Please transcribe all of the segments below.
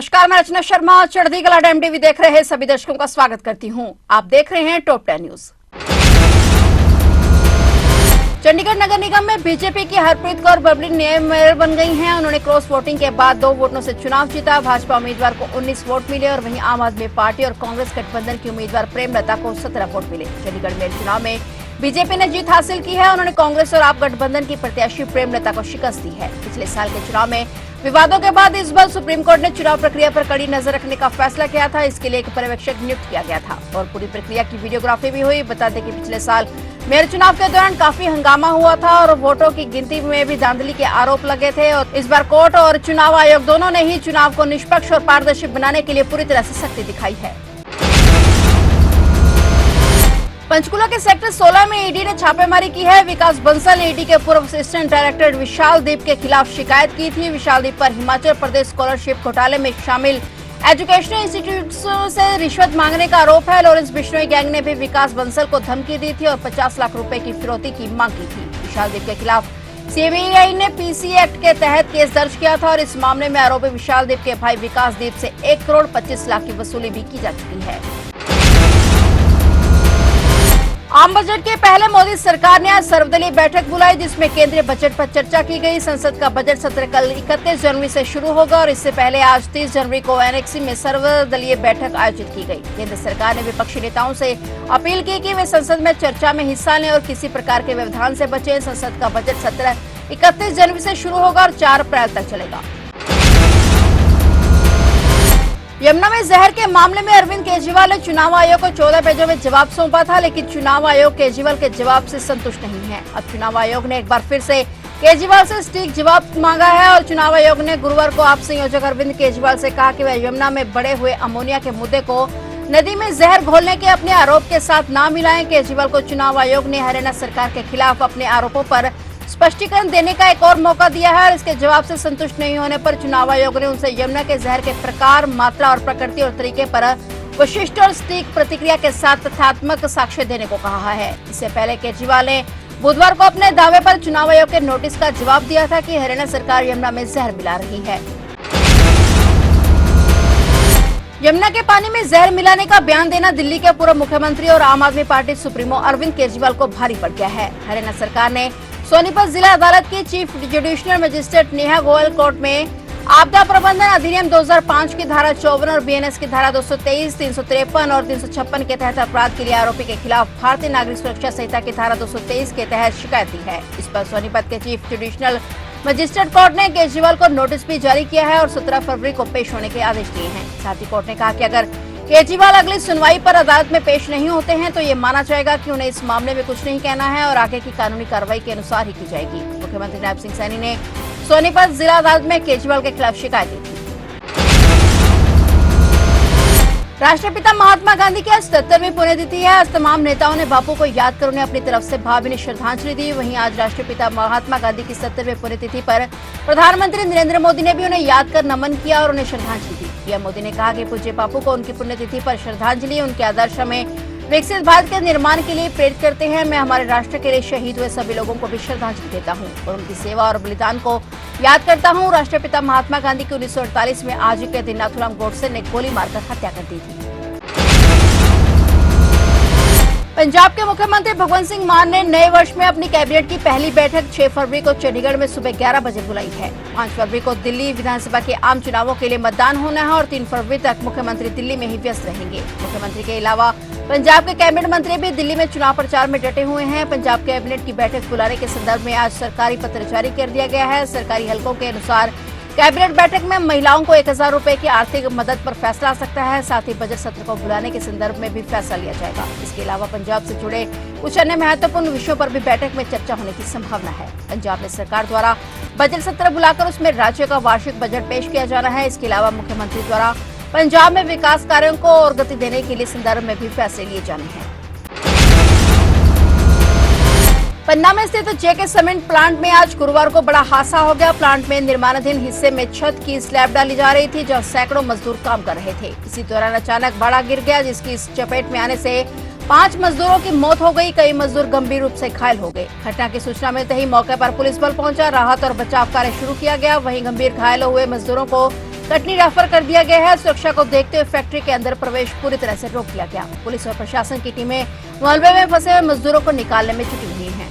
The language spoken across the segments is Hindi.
नमस्कार, मैं रचना शर्मा चढ़ती कला टाइम टीवी देख रहे सभी दर्शकों का स्वागत करती हूं। आप देख रहे हैं टॉप 10 न्यूज। चंडीगढ़ नगर निगम में बीजेपी की हरप्रीत कौर बबली नए मेयर बन गई हैं। उन्होंने क्रॉस वोटिंग के बाद 2 वोटों से चुनाव जीता। भाजपा उम्मीदवार को 19 वोट मिले और वहीं आम आदमी पार्टी और कांग्रेस गठबंधन की उम्मीदवार प्रेमलता को 17 वोट मिले। चंडीगढ़ मेयर चुनाव में बीजेपी ने जीत हासिल की है। उन्होंने कांग्रेस और आप गठबंधन की प्रत्याशी प्रेमलता को शिकस्त दी है। पिछले साल के चुनाव में विवादों के बाद इस बार सुप्रीम कोर्ट ने चुनाव प्रक्रिया पर कड़ी नजर रखने का फैसला किया था। इसके लिए एक पर्यवेक्षक नियुक्त किया गया था और पूरी प्रक्रिया की वीडियोग्राफी भी हुई। बता दें कि पिछले साल मेयर चुनाव के दौरान काफी हंगामा हुआ था और वोटों की गिनती में भी धांधली के आरोप लगे थे और इस बार कोर्ट और चुनाव आयोग दोनों ने ही चुनाव को निष्पक्ष और पारदर्शी बनाने के लिए पूरी तरह से सख्ती दिखाई है। पंचकुला के सेक्टर 16 में ईडी ने छापेमारी की है। विकास बंसल ने ईडी के पूर्व असिस्टेंट डायरेक्टर विशाल दीप के खिलाफ शिकायत की थी। विशाल दीप पर हिमाचल प्रदेश स्कॉलरशिप घोटाले में शामिल एजुकेशनल इंस्टीट्यूट्स से रिश्वत मांगने का आरोप है। लॉरेंस बिश्नोई गैंग ने भी विकास बंसल को धमकी दी थी और 50 लाख रुपए की फिरौती की मांग की थी। विशाल दीप के खिलाफ सीबीआई ने पीसी एक्ट के तहत केस दर्ज किया था और इस मामले में आरोपी विशाल दीप के भाई विकास दीप से 1 करोड़ 25 लाख की वसूली भी की जा चुकी है। आम बजट के पहले मोदी सरकार ने आज सर्वदलीय बैठक बुलाई, जिसमें केंद्रीय बजट पर चर्चा की गई। संसद का बजट सत्र कल 31 जनवरी से शुरू होगा और इससे पहले आज 30 जनवरी को एनेक्सी में सर्वदलीय बैठक आयोजित की गई। केंद्र सरकार ने विपक्षी नेताओं से अपील की कि वे संसद में चर्चा में हिस्सा लें और किसी प्रकार के व्यवधान से बचें। संसद का बजट सत्र 31 जनवरी से शुरू होगा और 4 अप्रैल तक चलेगा। यमुना में जहर के मामले में अरविंद केजरीवाल ने चुनाव आयोग को 14 पेजों में जवाब सौंपा था, लेकिन चुनाव आयोग केजरीवाल के जवाब से संतुष्ट नहीं है। अब चुनाव आयोग ने एक बार फिर से केजरीवाल से सटीक जवाब मांगा है और चुनाव आयोग ने गुरुवार को आप संयोजक अरविंद केजरीवाल से कहा कि वह यमुना में बढ़े हुए अमोनिया के मुद्दे को नदी में जहर घोलने के अपने आरोप के साथ न मिलाएं। केजरीवाल को चुनाव आयोग ने हरियाणा सरकार के खिलाफ अपने आरोपों पर स्पष्टीकरण देने का एक और मौका दिया है और इसके जवाब से संतुष्ट नहीं होने पर चुनाव आयोग ने उनसे यमुना के जहर के प्रकार, मात्रा और प्रकृति और तरीके पर विशिष्ट और सटीक प्रतिक्रिया के साथ तथ्यात्मक साक्ष्य देने को कहा है। इससे पहले केजरीवाल ने बुधवार को अपने दावे पर चुनाव आयोग के नोटिस का जवाब दिया था कि हरियाणा सरकार यमुना में जहर मिला रही है। यमुना के पानी में जहर मिलाने का बयान देना दिल्ली के पूर्व मुख्यमंत्री और आम आदमी पार्टी सुप्रीमो अरविंद केजरीवाल को भारी पड़ गया है। हरियाणा सरकार ने सोनीपत जिला अदालत की chief judicial magistrate Neha Goyal court में आपदा प्रबंधन अधिनियम 2005 की धारा 54 और बीएनएस की धारा 223, 353 और 356 के तहत अपराध के लिए आरोपी के खिलाफ भारतीय नागरिक सुरक्षा संहिता की धारा 223 के तहत शिकायत दी है। इस पर सोनीपत के चीफ जुडिशियल मजिस्ट्रेट कोर्ट ने केजरीवाल को नोटिस भी जारी किया है और 17 फरवरी को पेश होने के आदेश दिए हैं। साथ ही कोर्ट ने कहा कि अगर केजरीवाल अगली सुनवाई पर अदालत में पेश नहीं होते हैं तो ये माना जाएगा कि उन्हें इस मामले में कुछ नहीं कहना है और आगे की कानूनी कार्रवाई के अनुसार ही की जाएगी। मुख्यमंत्री नायब सिंह सैनी ने सोनीपत जिला अदालत में केजरीवाल के खिलाफ शिकायत दी थी। राष्ट्रपिता महात्मा गांधी की आज 77वीं पुण्यतिथि है। आज तमाम नेताओं ने बापू को याद कर उन्हें अपनी तरफ से भावभीनी श्रद्धांजलि दी। वहीं आज राष्ट्रपिता महात्मा गांधी की 70वीं पुण्यतिथि पर प्रधानमंत्री नरेंद्र मोदी ने भी उन्हें याद कर नमन किया और उन्हें श्रद्धांजलि दी। पीएम मोदी ने कहा कि पूज्य बापू को उनकी पुण्यतिथि पर श्रद्धांजलि, उनके आदर्श हमें विकसित भारत के निर्माण के लिए प्रेरित करते हैं। मैं हमारे राष्ट्र के लिए शहीद हुए सभी लोगों को भी श्रद्धांजलि देता हूं और उनकी सेवा और बलिदान को याद करता हूं। राष्ट्रपिता महात्मा गांधी की 1948 में आज के दिन नाथूराम गोडसे ने गोली मारकर हत्या कर दी थी। पंजाब के मुख्यमंत्री भगवंत सिंह मान ने नए वर्ष में अपनी कैबिनेट की पहली बैठक 6 फरवरी को चंडीगढ़ में सुबह 11 बजे बुलाई है। 5 फरवरी को दिल्ली विधानसभा के आम चुनावों के लिए मतदान होना है और 3 फरवरी तक मुख्यमंत्री दिल्ली में ही व्यस्त रहेंगे। मुख्यमंत्री के अलावा पंजाब के कैबिनेट मंत्री भी दिल्ली में चुनाव प्रचार में डटे हुए हैं। पंजाब कैबिनेट की बैठक बुलाने के संदर्भ में आज सरकारी पत्र जारी कर दिया गया है। सरकारी हलकों के अनुसार कैबिनेट बैठक में महिलाओं को 1000 रुपए की आर्थिक मदद पर फैसला आ सकता है। साथ ही बजट सत्र को बुलाने के संदर्भ में भी फैसला लिया जाएगा। इसके अलावा पंजाब से जुड़े कुछ अन्य महत्वपूर्ण विषयों पर भी बैठक में चर्चा होने की संभावना है। पंजाब में सरकार द्वारा बजट सत्र बुलाकर उसमें राज्य का वार्षिक बजट पेश किया जाना है। इसके अलावा मुख्यमंत्री द्वारा पंजाब में विकास कार्यों को और गति देने के लिए संदर्भ में भी फैसले लिए जाने हैं। पन्ना में स्थित जेके सीमेंट प्लांट में आज गुरुवार को बड़ा हादसा हो गया। प्लांट में निर्माणाधीन हिस्से में छत की स्लैब डाली जा रही थी, जहां सैकड़ों मजदूर काम कर रहे थे। इसी दौरान अचानक बाड़ा गिर गया, जिसकी इस चपेट में आने से 5 मजदूरों की मौत हो गई। कई मजदूर गंभीर रूप से घायल हो गए। घटना की सूचना मिलते ही मौके पर पुलिस बल पहुंचा, राहत और बचाव कार्य शुरू किया गया। वहीं गंभीर घायल हुए मजदूरों को कटनी रेफर कर दिया गया है। सुरक्षा को देखते हुए फैक्ट्री के अंदर प्रवेश पूरी तरह से रोक दिया गया। पुलिस और प्रशासन की टीमें मलबे में फंसे हुए मजदूरों को निकालने में जुटी हुई हैं।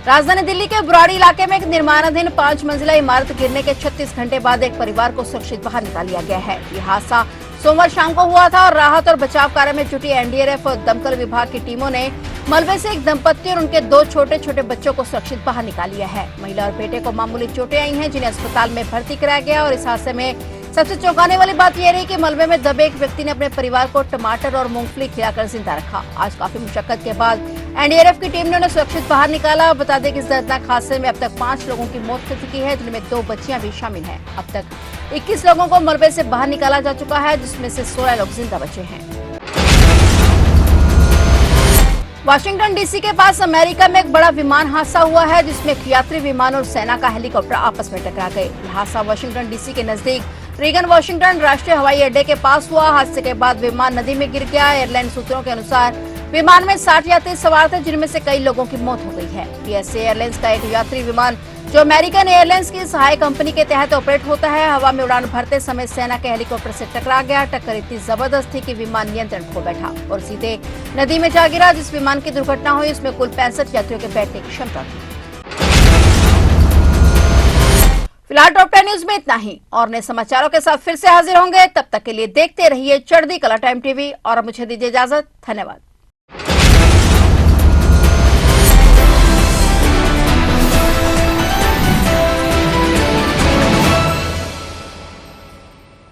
राजधानी दिल्ली के बुराड़ी इलाके में एक निर्माणाधीन 5 मंजिला इमारत गिरने के 36 घंटे बाद एक परिवार को सुरक्षित बाहर निकाल लिया गया है। यह हादसा सोमवार शाम को हुआ था और राहत और बचाव कार्य में जुटी एनडीआरएफ और दमकल विभाग की टीमों ने मलबे से एक दंपत्ति और उनके 2 छोटे छोटे बच्चों को सुरक्षित बाहर निकाल लिया है। महिला और बेटे को मामूली चोटें आई हैं, जिन्हें अस्पताल में भर्ती कराया गया। और इस हादसे में सबसे चौंकाने वाली बात यह रही कि मलबे में दबे एक व्यक्ति ने अपने परिवार को टमाटर और मूंगफली खिलाकर जिंदा रखा। आज काफी मुशक्कत के बाद एनडीआरएफ की टीम ने उन्हें सुरक्षित बाहर निकाला। बता दें कि इस दर्दनाक हादसे में अब तक 5 लोगों की मौत हो चुकी है, जिनमें 2 बच्चियां भी शामिल हैं। अब तक 21 लोगों को मलबे से बाहर निकाला जा चुका है, जिसमें से 16 लोग जिंदा बचे हैं। वाशिंगटन डीसी के पास अमेरिका में एक बड़ा विमान हादसा हुआ है, जिसमें एक यात्री विमान और सेना का हेलीकॉप्टर आपस में टकरा गए। यह हादसा वाशिंगटन डीसी के नजदीक रीगन वाशिंगटन राष्ट्रीय हवाई अड्डे के पास हुआ। हादसे के बाद विमान नदी में गिर गया। एयरलाइन सूत्रों के अनुसार विमान में 60 यात्री सवार थे, जिनमें से कई लोगों की मौत हो गई है। पीएसए एयरलाइंस का एक यात्री विमान जो अमेरिकन एयरलाइंस की सहायक कंपनी के तहत ऑपरेट होता है, हवा में उड़ान भरते समय सेना के हेलीकॉप्टर से टकरा गया। टक्कर इतनी जबरदस्त थी कि विमान नियंत्रण खो बैठा और सीधे नदी में जा गिरा। जिस विमान की दुर्घटना हुई उसमें कुल 65 यात्रियों के बैठने की क्षमता थी। फिलहाल टॉप 10 न्यूज में इतना ही और नए समाचारों के साथ फिर से हाजिर होंगे। तब तक के लिए देखते रहिए चढ़ती कला टाइम टीवी और मुझे दीजिए इजाजत। धन्यवाद।